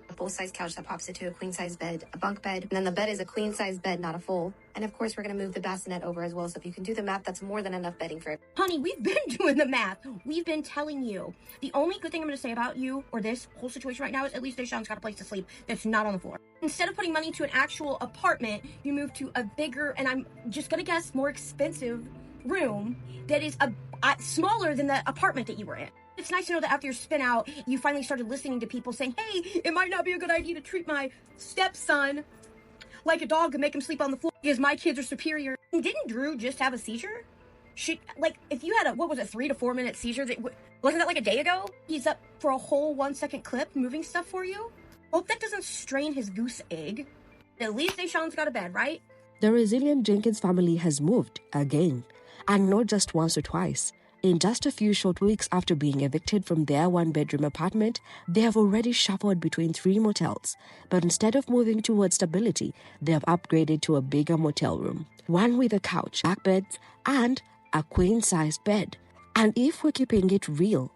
A full-size couch that pops into a queen-size bed, a bunk bed, and then the bed is a queen-size bed, not a full. And of course, we're going to move the bassinet over as well, so if you can do the math, that's more than enough bedding for it. Honey, we've been doing the math. We've been telling you. The only good thing I'm going to say about you, or this whole situation right now, is at least Deshaun's got a place to sleep that's not on the floor. Instead of putting money to an actual apartment, you move to a bigger, and I'm just going to guess, more expensive room that is smaller than the apartment that you were in. It's nice to know that after your spin out, you finally started listening to people saying, hey, it might not be a good idea to treat my stepson like a dog and make him sleep on the floor because my kids are superior. Didn't Drew just have a seizure? If you had a 3 to 4 minute seizure, wasn't that like a day ago? He's up for a whole 1 second clip moving stuff for you? Hope that doesn't strain his goose egg. At least Deshaun's got a bed, right? The resilient Jenkins family has moved again, and not just once or twice. In just a few short weeks after being evicted from their one-bedroom apartment, they have already shuffled between 3 motels. But instead of moving towards stability, they have upgraded to a bigger motel room. One with a couch, back beds, and a queen-size bed. And if we're keeping it real,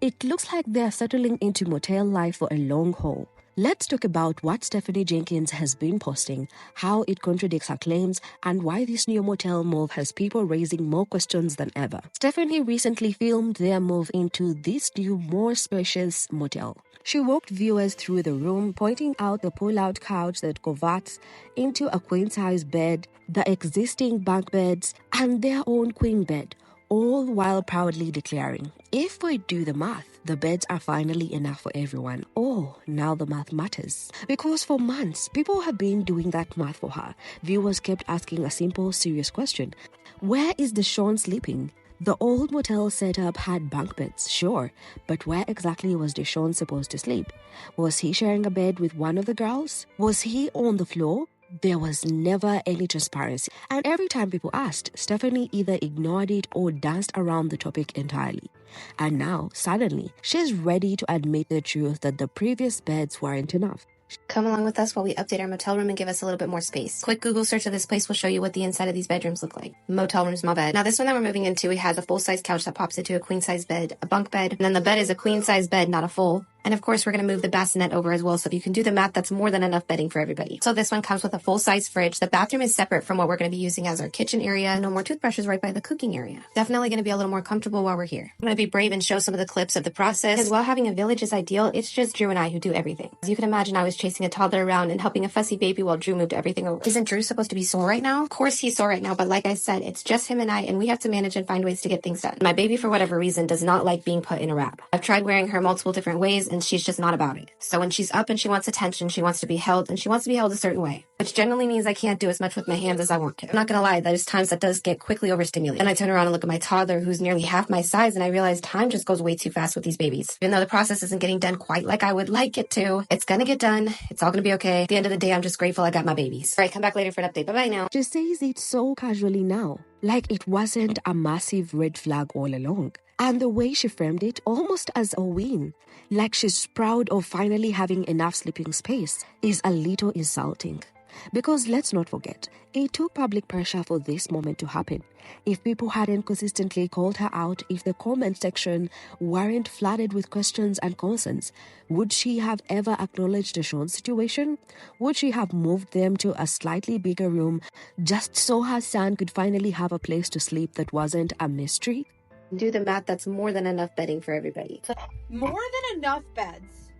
it looks like they're settling into motel life for a long haul. Let's talk about what Stephanie Jenkins has been posting, how it contradicts her claims, and why this new motel move has people raising more questions than ever. Stephanie recently filmed their move into this new, more spacious motel. She walked viewers through the room, pointing out the pull-out couch that converts into a queen-size bed, the existing bunk beds, and their own queen bed, all while proudly declaring, if we do the math, the beds are finally enough for everyone. Oh, now the math matters. Because for months, people have been doing that math for her. Viewers kept asking a simple, serious question. Where is Deshaun sleeping? The old motel setup had bunk beds, sure, but where exactly was Deshaun supposed to sleep? Was he sharing a bed with one of the girls? Was he on the floor? There was never any transparency, and every time people asked, Stephanie either ignored it or danced around the topic entirely. And now, suddenly, she's ready to admit the truth that the previous beds weren't enough. Come along with us while we update our motel room and give us a little bit more space. Quick Google search of this place will show you what the inside of these bedrooms look like. Motel room's my bed. Now this one that we're moving into, it has a full-size couch that pops into a queen-size bed, a bunk bed, and then the bed is a queen-size bed, not a full. And of course, we're going to move the bassinet over as well, so if you can do the math, that's more than enough bedding for everybody. So this one comes with a full-size fridge. The bathroom is separate from what we're going to be using as our kitchen area. No more toothbrushes right by the cooking area. Definitely going to be a little more comfortable while we're here. I'm going to be brave and show some of the clips of the process. Because while having a village is ideal, it's just Drew and I who do everything. As you can imagine, I was chasing a toddler around and helping a fussy baby while Drew moved everything over. Isn't Drew supposed to be sore right now? Of course he's sore right now, but like I said, it's just him and I, and we have to manage and find ways to get things done. My baby, for whatever reason, does not like being put in a wrap. I've tried wearing her multiple different ways, and she's just not about it. So when she's up and she wants attention, she wants to be held, and she wants to be held a certain way, which generally means I can't do as much with my hands as I want to. I'm not gonna lie, there's times that does get quickly overstimulated. And I turn around and look at my toddler, who's nearly half my size, and I realize time just goes way too fast with these babies. Even though the process isn't getting done quite like I would like it to, it's gonna get done. It's all gonna be okay. At the end of the day, I'm just grateful I got my babies. All right, come back later for an update. Bye-bye now. She says it so casually now, like it wasn't a massive red flag all along. And the way she framed it, almost as a win, like she's proud of finally having enough sleeping space, is a little insulting. Because let's not forget, it took public pressure for this moment to happen. If people hadn't consistently called her out, if the comment section weren't flooded with questions and concerns, would she have ever acknowledged Deshaun's situation? Would she have moved them to a slightly bigger room just so her son could finally have a place to sleep that wasn't a mystery? Do the math, that's more than enough bedding for everybody. More than enough beds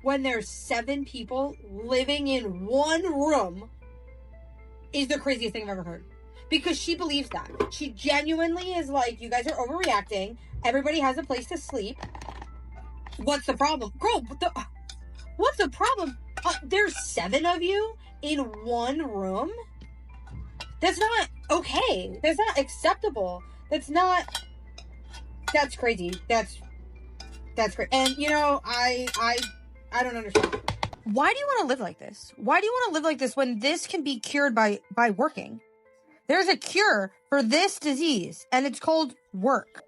when there's 7 people living in one room is the craziest thing I've ever heard. Because she believes that. She genuinely is like, you guys are overreacting. Everybody has a place to sleep. What's the problem? Girl, what's the problem? There's 7 of you in one room? That's not okay. That's not acceptable. That's crazy. That's great. And you know, I don't understand. Why do you want to live like this? Why do you want to live like this when this can be cured by working? There's a cure for this disease, and it's called work.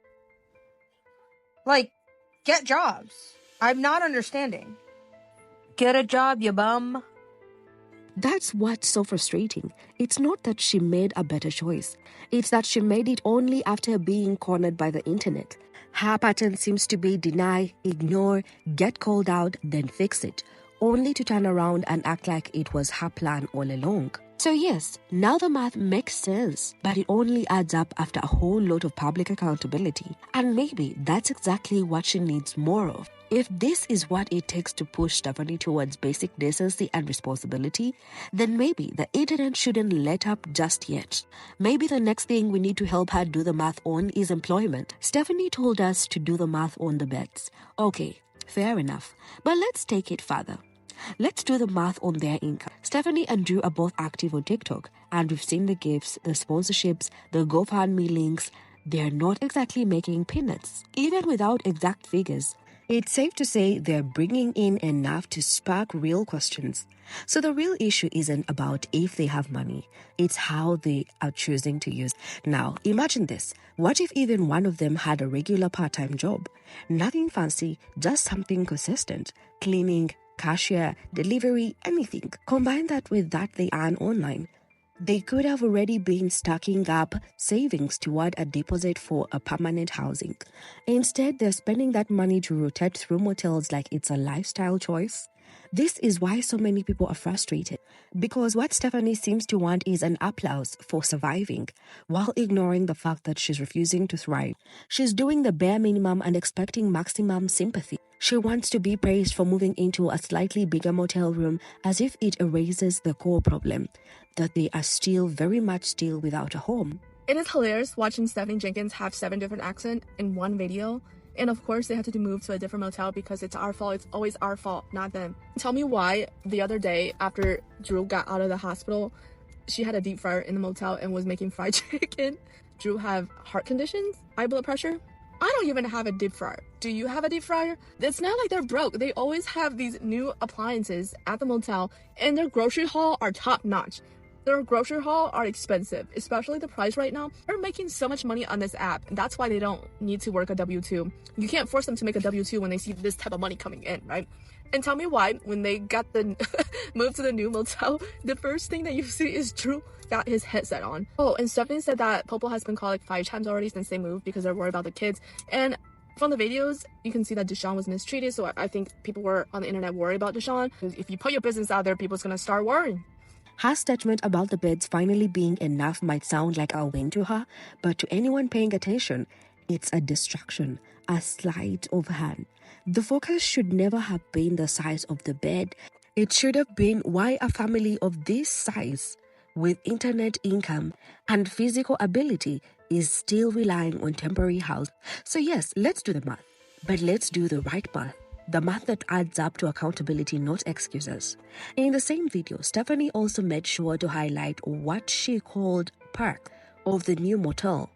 Like, get jobs. I'm not understanding. Get a job, you bum. That's what's so frustrating. It's not that she made a better choice. It's that she made it only after being cornered by the internet. Her pattern seems to be deny, ignore, get called out, then fix it. only to turn around and act like it was her plan all along. So yes, now the math makes sense, but it only adds up after a whole lot of public accountability. And maybe that's exactly what she needs more of. If this is what it takes to push Stephanie towards basic decency and responsibility, then maybe the internet shouldn't let up just yet. Maybe the next thing we need to help her do the math on is employment. Stephanie told us to do the math on the beds. Okay, fair enough. But let's take it further. Let's do the math on their income. Stephanie and Drew are both active on TikTok, and we've seen the gifts, the sponsorships, the GoFundMe links. They're not exactly making peanuts. Even without exact figures, it's safe to say they're bringing in enough to spark real questions. So the real issue isn't about if they have money, it's how they are choosing to use. Now, imagine this. What if even one of them had a regular part-time job? Nothing fancy, just something consistent. Cleaning, cashier, delivery, anything. Combine that with that they earn online. They could have already been stacking up savings toward a deposit for a permanent housing. Instead, they're spending that money to rotate through motels like it's a lifestyle choice. This is why so many people are frustrated, because what Stephanie seems to want is an applause for surviving, while ignoring the fact that she's refusing to thrive. She's doing the bare minimum and expecting maximum sympathy. She wants to be praised for moving into a slightly bigger motel room as if it erases the core problem, that they are still very much still without a home. It is hilarious watching Stephanie Jenkins have 7 different accents in one video. And of course, they had to move to a different motel because it's our fault. It's always our fault, not them. Tell me why the other day after Drew got out of the hospital, she had a deep fryer in the motel and was making fried chicken. Drew have heart conditions, high blood pressure. I don't even have a deep fryer. Do you have a deep fryer? It's not like they're broke. They always have these new appliances at the motel, and their grocery haul are top notch. Their grocery haul are expensive, especially the price right now. They're making so much money on this app, and that's why they don't need to work a W-2. You can't force them to make a W-2 when they see this type of money coming in, right? And tell me why, when they got the move to the new motel, the first thing that you see is Drew got his headset on. Oh, and Stephanie said that Popo has been called like 5 times already since they moved because they're worried about the kids. And from the videos, you can see that Deshaun was mistreated, so I think people were on the internet worried about Deshaun. If you put your business out there, people's gonna start worrying. Her statement about the beds finally being enough might sound like a win to her, but to anyone paying attention, it's a distraction, a sleight of hand. The focus should never have been the size of the bed. It should have been why a family of this size, with internet income and physical ability, is still relying on temporary house. So yes, let's do the math, but let's do the right math. The math that adds up to accountability, not excuses. In the same video, Stephanie also made sure to highlight what she called perk of the new motel.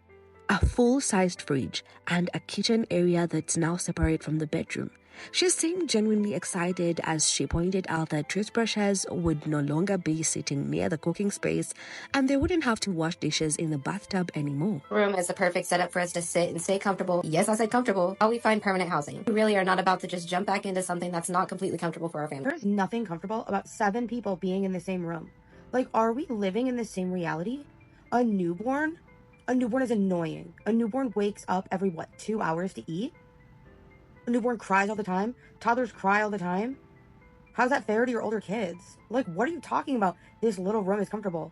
A full-sized fridge and a kitchen area that's now separate from the bedroom. She seemed genuinely excited as she pointed out that toothbrushes would no longer be sitting near the cooking space and they wouldn't have to wash dishes in the bathtub anymore. Room is the perfect setup for us to sit and stay comfortable. Yes, I said comfortable, while we find permanent housing. We really are not about to just jump back into something that's not completely comfortable for our family. There's nothing comfortable about 7 people being in the same room. Like, are we living in the same reality? A newborn is annoying. A newborn wakes up every, 2 hours to eat? A newborn cries all the time. Toddlers cry all the time. How's that fair to your older kids? Like, what are you talking about? This little room is comfortable.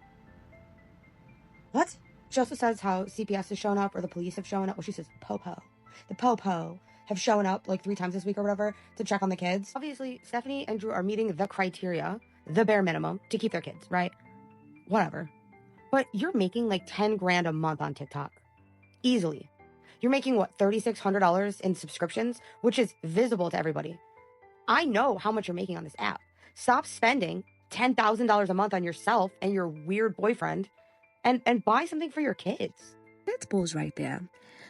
What? She also says how CPS has shown up or the police have shown up. Well, she says Popo. The Popo have shown up like 3 times this week or whatever to check on the kids. Obviously, Stephanie and Drew are meeting the criteria, the bare minimum, to keep their kids, right? Whatever. But you're making like 10 grand a month on TikTok. Easily. You're making, $3,600 in subscriptions, which is visible to everybody. I know how much you're making on this app. Stop spending $10,000 a month on yourself and your weird boyfriend and buy something for your kids. Let's pause right there.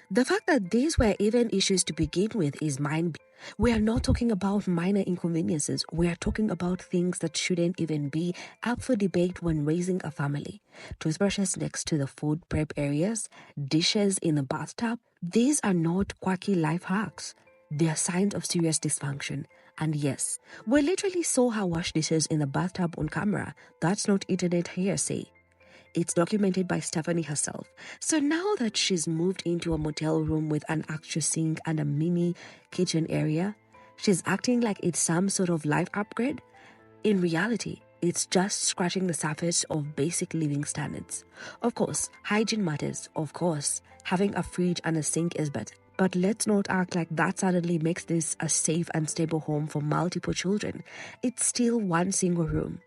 The fact that these were even issues to begin with is mind-blowing. We are not talking about minor inconveniences. We are talking about things that shouldn't even be up for debate when raising a family. Toothbrushes next to the food prep areas, dishes in the bathtub. These are not quirky life hacks. They are signs of serious dysfunction. And yes, we literally saw her wash dishes in the bathtub on camera. That's not internet hearsay. It's documented by Stephanie herself. So now that she's moved into a motel room with an actual sink and a mini kitchen area, she's acting like it's some sort of life upgrade. In reality, it's just scratching the surface of basic living standards. Of course, hygiene matters. Of course, having a fridge and a sink is better. But let's not act like that suddenly makes this a safe and stable home for multiple children. It's still one single room.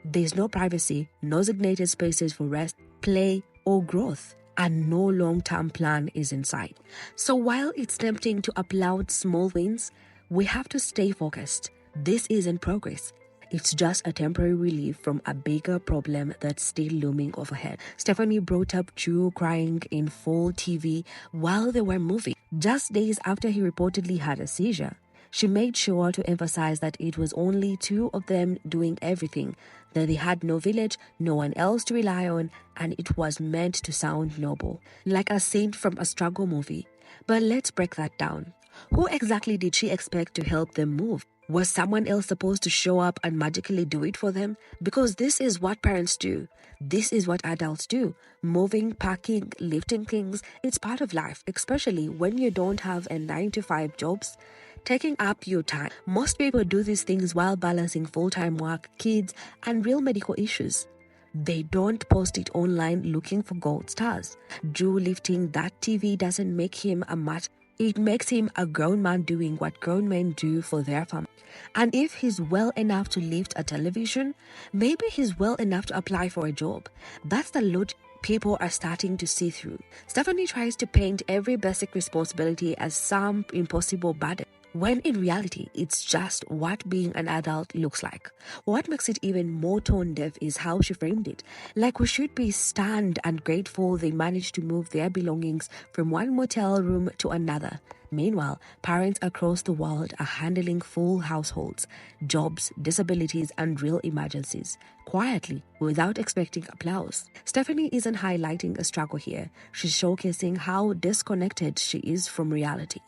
There's no privacy, no designated spaces for rest, play, or growth, and no long-term plan is in sight. So while it's tempting to applaud small wins, we have to stay focused. This isn't progress. It's just a temporary relief from a bigger problem that's still looming overhead. Stephanie brought up Drew crying in full TV while they were moving, just days after he reportedly had a seizure. She made sure to emphasize that it was only two of them doing everything, that they had no village, no one else to rely on, and it was meant to sound noble, like a scene from a struggle movie. But let's break that down. Who exactly did she expect to help them move? Was someone else supposed to show up and magically do it for them? Because this is what parents do. This is what adults do. Moving, packing, lifting things, it's part of life, especially when you don't have a 9-to-5 jobs taking up your time. Most people do these things while balancing full-time work, kids, and real medical issues. They don't post it online looking for gold stars. Drew lifting that TV doesn't make him a much. It makes him a grown man doing what grown men do for their family. And if he's well enough to lift a television, maybe he's well enough to apply for a job. That's the logic people are starting to see through. Stephanie tries to paint every basic responsibility as some impossible burden, when in reality, it's just what being an adult looks like. What makes it even more tone-deaf is how she framed it. Like we should be stunned and grateful they managed to move their belongings from one motel room to another. Meanwhile, parents across the world are handling full households, jobs, disabilities, and real emergencies, quietly, without expecting applause. Stephanie isn't highlighting a struggle here. She's showcasing how disconnected she is from reality.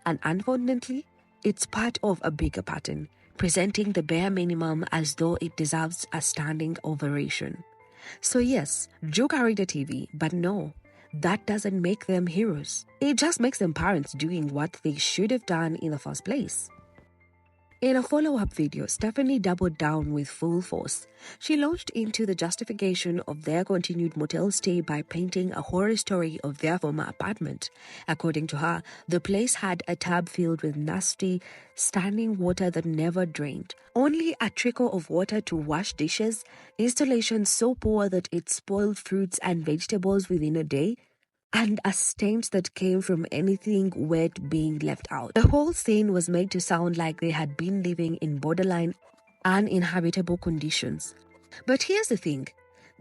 And unfortunately, it's part of a bigger pattern, presenting the bare minimum as though it deserves a standing ovation. So yes, Drew carried a TV, but no, that doesn't make them heroes. It just makes them parents doing what they should have done in the first place. In a follow-up video, Stephanie doubled down with full force. She launched into the justification of their continued motel stay by painting a horror story of their former apartment. According to her, the place had a tub filled with nasty, standing water that never drained, only a trickle of water to wash dishes, installation so poor that it spoiled fruits and vegetables within a day, and a stench that came from anything wet being left out. The whole scene was made to sound like they had been living in borderline uninhabitable conditions. But here's the thing.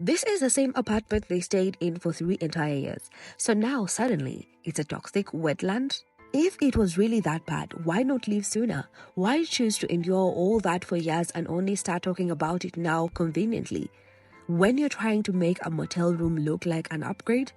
This is the same apartment they stayed in for 3 entire years. So now suddenly it's a toxic wetland? If it was really that bad, why not leave sooner? Why choose to endure all that for years and only start talking about it now conveniently, when you're trying to make a motel room look like an upgrade?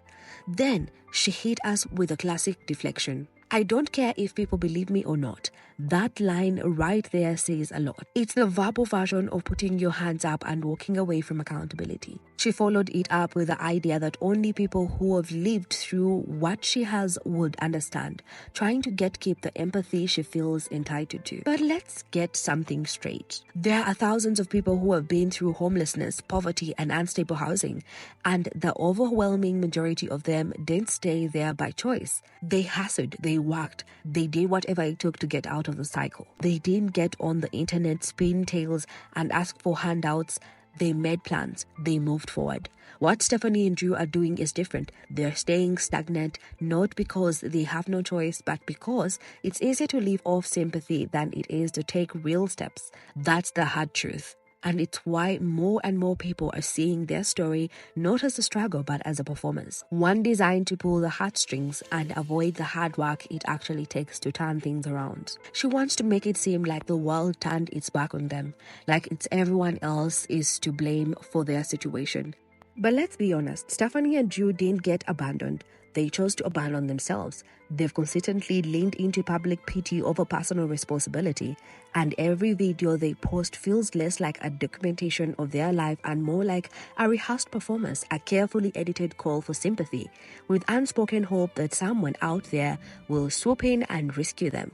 Then she hit us with a classic deflection. I don't care if people believe me or not. That line right there says a lot. It's the verbal version of putting your hands up and walking away from accountability. She followed it up with the idea that only people who have lived through what she has would understand, trying to keep the empathy she feels entitled to. But let's get something straight. There are thousands of people who have been through homelessness, poverty, and unstable housing, and the overwhelming majority of them didn't stay there by choice. They hustled, they worked, they did whatever it took to get out of the cycle. They didn't get on the internet, spin tales, and ask for handouts. They made plans. They moved forward. What Stephanie and Drew are doing is different. They're staying stagnant, not because they have no choice, but because it's easier to live off sympathy than it is to take real steps. That's the hard truth. And it's why more and more people are seeing their story not as a struggle but as a performance. One designed to pull the heartstrings and avoid the hard work it actually takes to turn things around. She wants to make it seem like the world turned its back on them, like it's everyone else is to blame for their situation. But let's be honest, Stephanie and Drew didn't get abandoned. They chose to abandon themselves. They've consistently leaned into public pity over personal responsibility, and every video they post feels less like a documentation of their life and more like a rehearsed performance, a carefully edited call for sympathy, with unspoken hope that someone out there will swoop in and rescue them.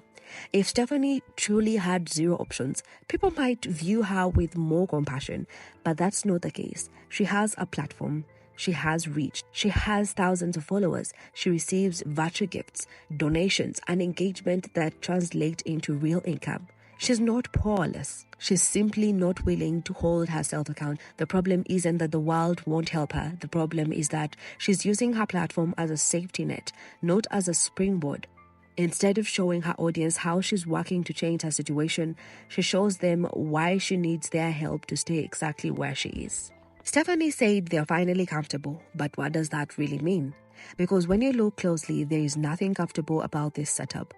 If Stephanie truly had zero options, people might view her with more compassion, but that's not the case. She has a platform. She has reach. She has thousands of followers. She receives voucher gifts, donations, and engagement that translate into real income. She's not powerless. She's simply not willing to hold herself accountable. The problem isn't that the world won't help her. The problem is that she's using her platform as a safety net, not as a springboard. Instead of showing her audience how she's working to change her situation, she shows them why she needs their help to stay exactly where she is. Stephanie said they're finally comfortable, but what does that really mean? Because when you look closely, there is nothing comfortable about this setup.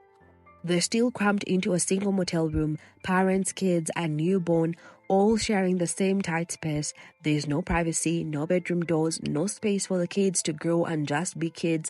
They're still crammed into a single motel room, parents, kids, and newborn, all sharing the same tight space. There's no privacy, no bedroom doors, no space for the kids to grow and just be kids.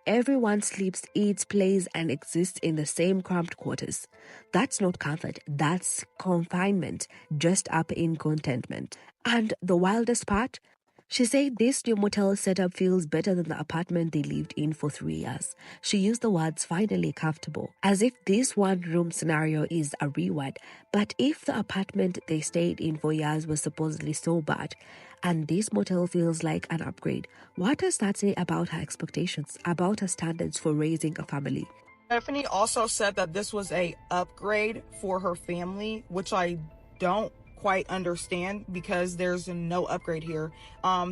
Everyone sleeps, eats, plays, and exists in the same cramped quarters. That's not comfort, that's confinement, just up in contentment. And the wildest part? She said this new motel setup feels better than the apartment they lived in for 3 years. She used the words finally comfortable, as if this one-room scenario is a reward. But if the apartment they stayed in for years was supposedly so bad, and this motel feels like an upgrade, what does that say about her expectations, about her standards for raising a family? Stephanie also said that this was a upgrade for her family, which I don't quite understand because there's no upgrade here.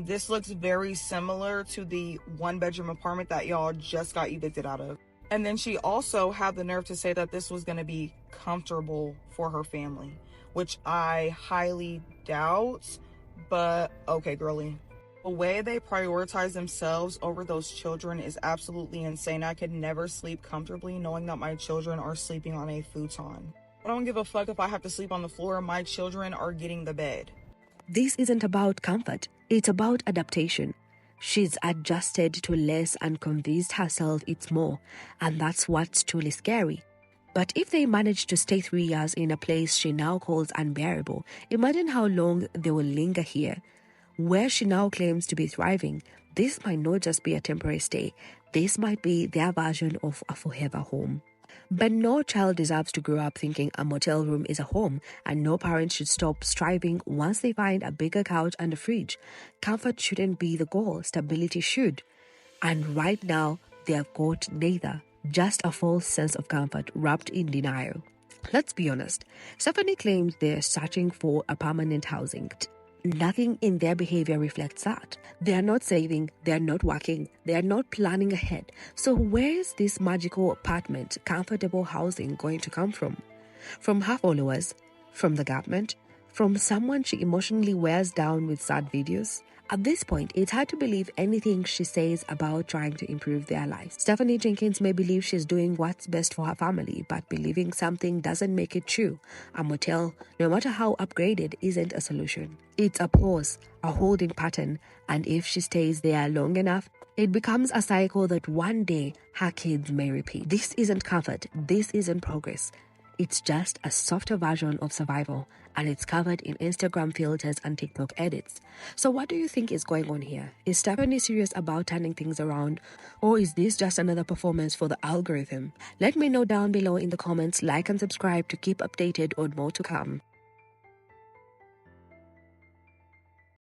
This looks very similar to the one-bedroom apartment that y'all just got evicted out of. And then she also had the nerve to say that this was going to be comfortable for her family, which I highly doubt, but okay, girly. The way they prioritize themselves over those children is absolutely insane. I could never sleep comfortably knowing that my children are sleeping on a futon. I don't give a fuck if I have to sleep on the floor. My children are getting the bed. This isn't about comfort. It's about adaptation. She's adjusted to less and convinced herself it's more. And that's what's truly scary. But if they manage to stay 3 years in a place she now calls unbearable, imagine how long they will linger here. Where she now claims to be thriving, this might not just be a temporary stay. This might be their version of a forever home. But no child deserves to grow up thinking a motel room is a home, and no parent should stop striving once they find a bigger couch and a fridge. Comfort shouldn't be the goal, stability should. And right now, they have got neither, just a false sense of comfort wrapped in denial. Let's be honest, Stephanie claims they're searching for a permanent housing. Nothing in their behavior reflects that. They are not saving, they are not working, they are not planning ahead. So where is this magical apartment, comfortable housing going to come from? From her followers? From the government? From someone she emotionally wears down with sad videos? At this point, it's hard to believe anything she says about trying to improve their lives. Stephanie Jenkins may believe she's doing what's best for her family, but believing something doesn't make it true. A motel, no matter how upgraded, isn't a solution. It's a pause, a holding pattern, and if she stays there long enough, it becomes a cycle that one day her kids may repeat. This isn't comfort, this isn't progress. It's just a softer version of survival, and it's covered in Instagram filters and TikTok edits. So what do you think is going on here? Is Stephanie serious about turning things around, or is this just another performance for the algorithm? Let me know down below in the comments, like and subscribe to keep updated on more to come.